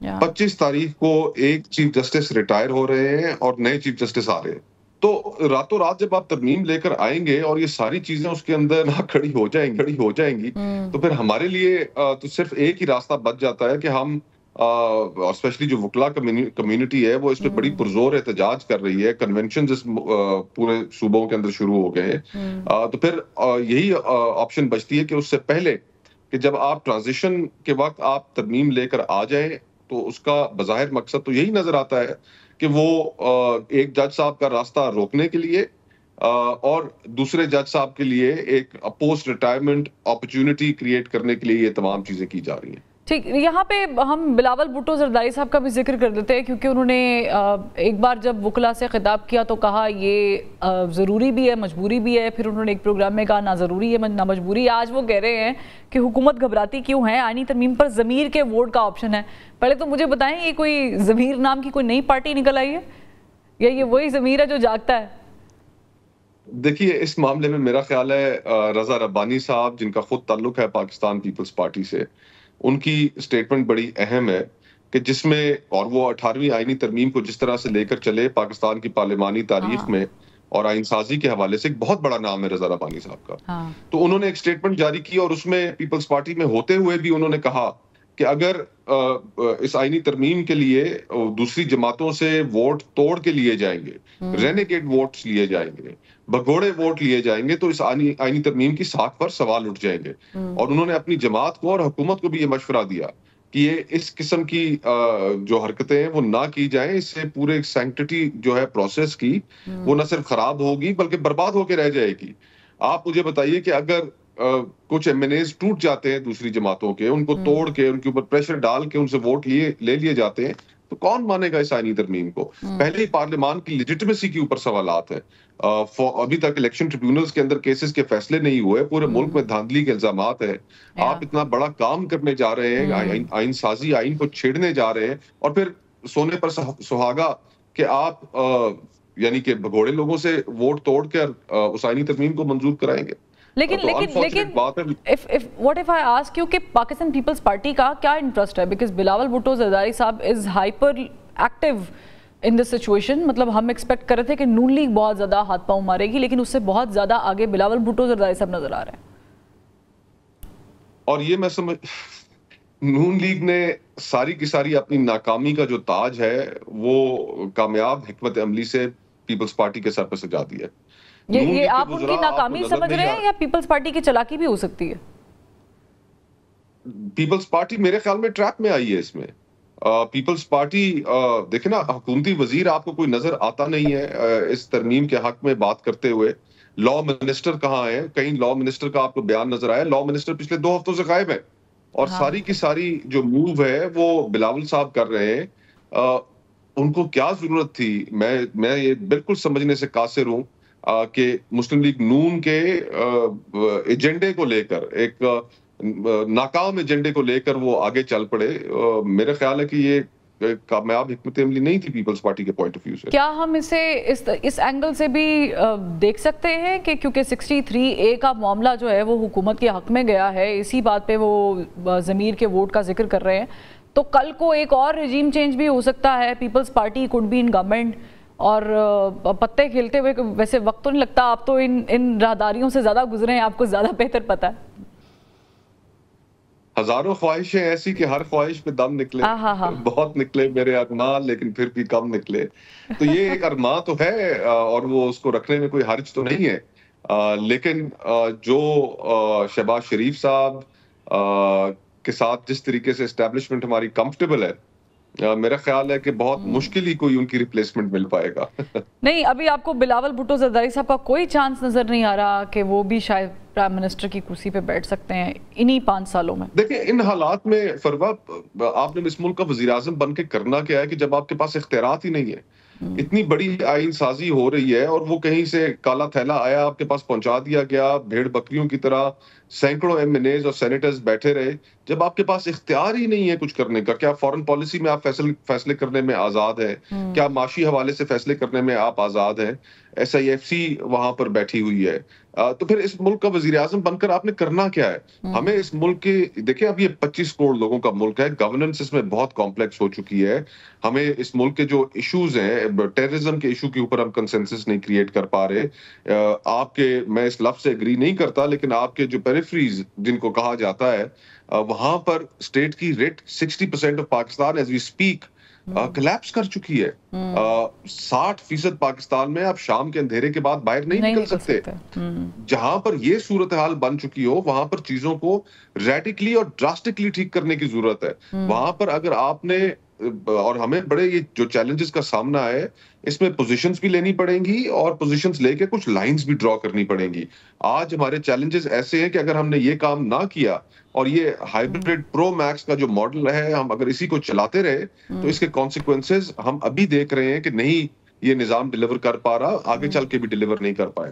25 تاریخ کو ایک چیف جسٹس ریٹائر ہو رہے ہیں اور نئے چیف جسٹس آ رہے ہیں. تو راتوں رات جب آپ ترمیم لے کر آئیں گے اور یہ ساری چیزیں اس کے اندر نہ کھڑی ہو جائیں گی تو پھر ہمارے لیے تو صرف ایک ہی راستہ بچ جاتا ہے کہ ہم اور اسپیشلی جو وکلا کمیونٹی ہے وہ اس پہ بڑی پرزور احتجاج کر رہی ہے. کنونشنز اس پورے صوبوں کے اندر شروع ہو گئے ہیں. تو پھر یہی آپشن بچتی ہے کہ اس سے پہلے کہ جب آپ ٹرانزیشن کے وقت آپ ترمیم لے کر آ جائیں تو اس کا بظاہر مقصد تو یہی نظر آتا ہے کہ وہ ایک جج صاحب کا راستہ روکنے کے لیے اور دوسرے جج صاحب کے لیے ایک پوسٹ ریٹائرمنٹ اپرچونٹی کریٹ کرنے کے لیے یہ تمام چیزیں کی جا رہی ہیں. ٹھیک, یہاں پہ ہم بلاول بھٹو زرداری صاحب کا بھی ذکر کر دیتے ہیں کیونکہ انہوں نے ایک بار جب وکلا سے خطاب کیا تو کہا یہ ضروری بھی ہے مجبوری بھی ہے, پھر انہوں نے ایک پروگرام میں کہا نہ ضروری ہے نہ مجبوری. آج وہ کہہ رہے ہیں کہ حکومت گھبراتی کیوں ہے, آئینی ترمیم پر ضمیر کے ووٹ کا آپشن ہے. پہلے تو مجھے بتائیں یہ کوئی ضمیر نام کی کوئی نئی پارٹی نکل آئی ہے یا یہ وہی ضمیر ہے جو جاگتا ہے؟ دیکھیے اس معاملے میں میرا خیال ہے رضا ربانی صاحب جن کا خود تعلق ہے پاکستان پیپلز پارٹی سے, ان کی سٹیٹمنٹ بڑی اہم ہے کہ جس میں اور وہ 18ویں آئینی ترمیم کو جس طرح سے لے کر چلے پاکستان کی پارلیمانی تاریخ میں اور آئین سازی کے حوالے سے ایک بہت بڑا نام ہے رضا ربانی صاحب کا. تو انہوں نے ایک سٹیٹمنٹ جاری کی اور اس میں پیپلز پارٹی میں ہوتے ہوئے بھی انہوں نے کہا کہ اگر اس آئینی ترمیم کے لیے دوسری جماعتوں سے ووٹ توڑ کے لیے جائیں گے, رینیگیٹ ووٹس لیے جائیں گے, بگوڑے ووٹ لیے جائیں گے تو اس آئینی ترمیم کی ساکھ پر سوال اٹھ جائیں گے. اور انہوں نے اپنی جماعت کو اور حکومت کو بھی یہ مشورہ دیا کہ یہ اس قسم کی جو حرکتیں ہیں وہ نہ کی جائیں. اس سے پورے سینکٹیٹی جو ہے پروسیس کی وہ نہ صرف خراب ہوگی بلکہ برباد ہو کے رہ جائے گی. آپ مجھے بتائیے کہ اگر کچھ ایم این ایز ٹوٹ جاتے ہیں دوسری جماعتوں کے, ان کو توڑ کے ان کے اوپر پریشر ڈال کے ان سے ووٹ لے لیے جاتے ہیں تو کون مانے گا اس آئینی ترمیم کو؟ پہلے ہی پارلیمان کی لیجٹمیسی کے اوپر سوالات ہیں. ابھی تک الیکشن ٹریبیونلز کے اندر کیسز کے فیصلے نہیں ہوئے, پورے ملک میں دھاندلی کے الزامات ہیں. آپ اتنا بڑا کام کرنے جا رہے ہیں, آئین سازی, آئین کو چھیڑنے جا رہے ہیں اور پھر سونے پر سہاگا کہ آپ یعنی کہ بھگوڑے لوگوں سے ووٹ توڑ کر اس آئینی ترمیم کو منظور کرائیں گے. لیکن what if I ask you کہ پاکستان پیپلز پارٹی کا کیا انٹرسٹ ہے؟ بیکاز بلاول بھٹو زرداری صاحب is hyperactive in this situation. مطلب ہم ایکسپیکٹ کر رہے تھے کہ نون لیگ بہت زیادہ ہاتھ پاؤں مارے گی, لیکن اس سے بہت زیادہ آگے بلاول بھٹو زرداری صاحب نظر آ رہے ہیں. اور یہ میں سمجھ نون لیگ نے ساری کی ساری اپنی ناکامی کا جو تاج ہے وہ کامیاب حکمت عملی سے پیپلز پارٹی کے سر پہ سجا دیا ہے. یہ آپ ان کی ناکامی سمجھ رہے ہیں یا پیپلز پارٹی کی چلاکی بھی ہو سکتی ہے؟ پیپلز پارٹی میرے خیال میں ٹریپ میں آئی ہے اس میں. پیپلز پارٹی دیکھیں نا, حکومتی وزیر آپ کو کوئی نظر آتا نہیں ہے اس ترمیم کے حق میں بات کرتے ہوئے. لا منسٹر کہاں ہے؟ کہیں لا منسٹر کا آپ کو بیان نظر آیا؟ لا منسٹر پچھلے 2 ہفتوں سے غائب ہے. اور ساری کی ساری جو موو ہے وہ بلاول صاحب کر رہے ہیں. ان کو کیا ضرورت تھی؟ میں یہ بالکل سمجھنے سے قاصر ہوں کہ مسلم لیگ نون کے ایجنڈے کو لے کر, ایک ناکام ایجنڈے کو لے کر وہ آگے چل پڑے. میرا خیال ہے کہ یہ کامیاب حکمت عملی نہیں تھی پیپلز پارٹی کے پوائنٹ آف ویو سے. کیا ہم اسے اس اینگل سے بھی دیکھ سکتے ہیں کہ کیونکہ 63A کا معاملہ جو ہے وہ حکومت کے حق میں گیا ہے, اسی بات پہ وہ ضمیر کے ووٹ کا ذکر کر رہے ہیں, تو کل کو ایک اور رجیم چینج بھی ہو سکتا ہے, Peoples Party could be in government, اور پتے کھیلتے ہوئے ویسے وقت تو نہیں لگتا, آپ تو ان راہداریوں سے زیادہ گزرے ہیں, آپ کو زیادہ بہتر پتہ ہے. ہزاروں خواہشیں ایسی کہ ہر خواہش پہ دم نکلے, بہت نکلے میرے ارمان لیکن پھر بھی کم نکلے. تو یہ ایک ارمان تو ہے اور وہ اس کو رکھنے میں کوئی حرج تو نہیں ہے, لیکن جو شہباز شریف صاحب کے ساتھ جس طریقے سے اسٹیبلشمنٹ ہماری کمفرٹیبل ہے, میرا خیال ہے کہ بہت مشکل ہی کوئی ان کی ریپلیسمنٹ مل پائے گا. نہیں, ابھی آپ کو بلاول بھٹو زرداری صاحب کا کوئی چانس نظر نہیں آ رہا کہ وہ بھی شاید پرائم منسٹر کی کرسی پہ بیٹھ سکتے ہیں انہی 5 سالوں میں؟ دیکھیں ان حالات میں فروا, آپ نے اس ملک کا وزیر اعظم بن کے کرنا کیا ہے کہ جب آپ کے پاس اختیارات ہی نہیں ہے, اتنی بڑی آئین سازی ہو رہی ہے اور وہ کہیں سے کالا تھیلا آیا آپ کے پاس پہنچا دیا گیا, بھیڑ بکریوں کی طرح سینکڑوں ایم این ایز اور سینیٹرز بیٹھے رہے. جب آپ کے پاس اختیار ہی نہیں ہے کچھ کرنے کا, کیا فورن پالیسی میں آپ فیصلے کرنے میں آزاد ہیں؟ کیا معاشی حوالے سے فیصلے کرنے میں آپ آزاد ہیں؟ SIFC وہاں پر بیٹھی ہوئی ہے. تو پھر اس ملک کا وزیر اعظم بن کر آپ نے کرنا کیا ہے؟ ہمیں اس ملک کے دیکھیں اب یہ 25 کروڑ لوگوں کا ملک ہے, گورننس اس میں بہت کمپلیکس ہو چکی ہے. ہمیں اس ملک کے جو ایشوز ہیں, ٹیررزم کے ایشو کے اوپر ہم کنسنسس نہیں کریٹ کر پا رہے. آپ کے, میں اس لفظ سے اگری نہیں کرتا, لیکن آپ کے جو پیریفریز جن کو کہا جاتا ہے, وہاں پر اسٹیٹ کی rate 60% of Pakistan as we speak collapse کر چکی ہے. 60% پاکستان میں آپ شام کے اندھیرے کے بعد باہر نہیں نکل سکتے. جہاں پر یہ صورتحال بن چکی ہو وہاں پر چیزوں کو ریڈیکلی اور ڈراسٹکلی ٹھیک کرنے کی ضرورت ہے. وہاں پر اگر آپ نے, اور ہمیں بڑے یہ جو چیلنجز کا سامنا ہے اس میں پوزیشنز بھی لینی پڑیں گی اور پوزیشنز لے کے کچھ لائنز بھی ڈرا کرنی پڑیں گی. آج ہمارے چیلنجز ایسے ہیں کہ اگر ہم نے یہ کام نہ کیا اور یہ ہائیبریڈ پرو میکس کا جو ماڈل ہے ہم اگر اسی کو چلاتے رہے تو اس کے کانسیکوینسز ہم ابھی دیکھ رہے ہیں کہ نہیں یہ نظام ڈیلیور کر پا رہا, آگے چل کے بھی ڈیلیور نہیں کر پائے.